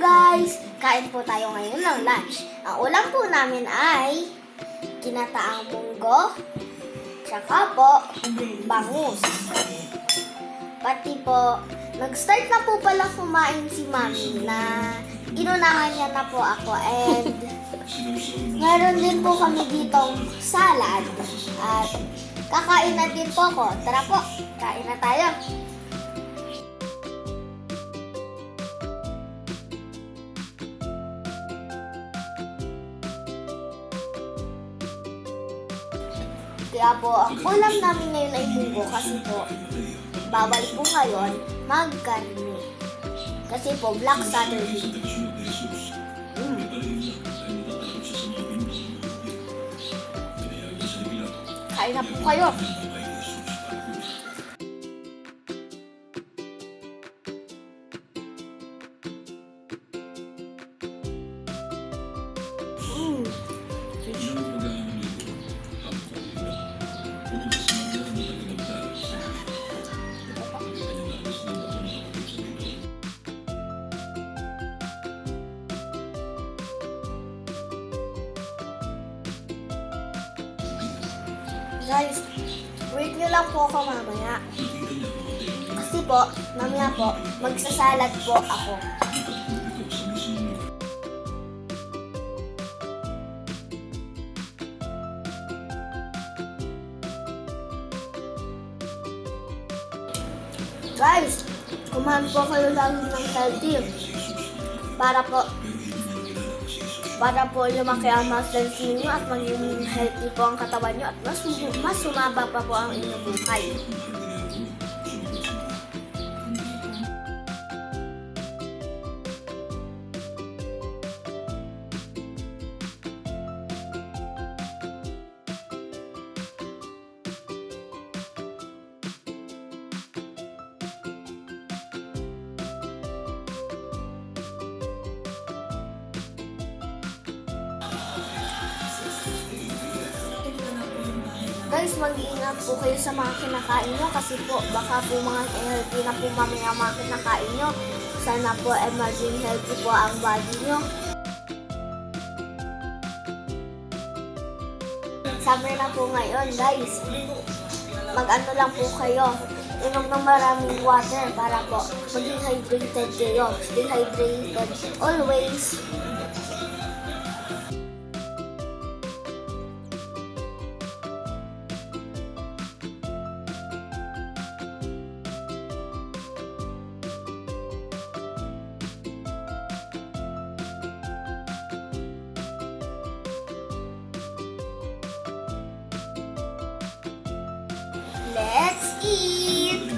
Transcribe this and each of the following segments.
guys! Kain po tayo ngayon ng lunch. Ang ulam po namin ay kinataang munggo, tsaka po bangus. Pati po, nag-start na po pala kumain si Mami na inunahan niya na po ako and meron din po kami ditong salad at kakain na din po ako. Tara po, kain na tayo. Kaya po, ang ulam namin ngayon ay munggo kasi po, bawal po ngayon magkarne. Kasi po, Black Saturday. Kain na po kayo. Guys, wait nyo lang po ako mamaya. Kasi po, mamaya po, magsasalad po ako. Guys, kumain po kayo lagi ng healthy. Para po lumaki ang muscles ninyo at maging healthy po ang katawan nyo at mas sumaba pa po ang inyong buhay. Guys, mag-iingat po kayo sa mga kinakain nyo kasi po baka po mga healthy na po mamaya mga kinakain nyo. Sana po maging healthy po ang body nyo. Summer na po ngayon guys. Mag-ano lang po kayo. Inom ng maraming water para po maging hydrated kayo. Stay hydrated always. Let's eat!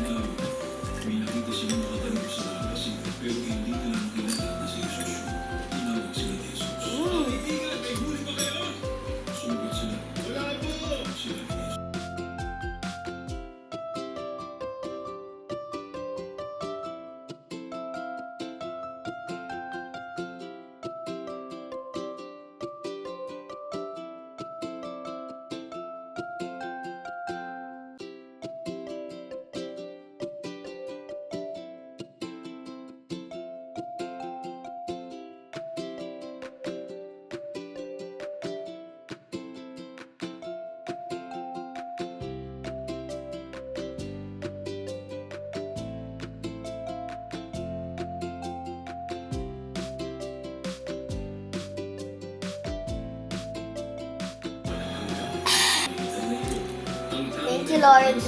Thank you, Lord.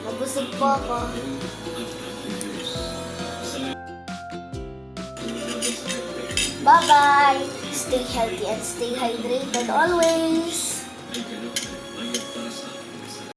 Nabusog po ako. Bye-bye! Stay healthy and stay hydrated always!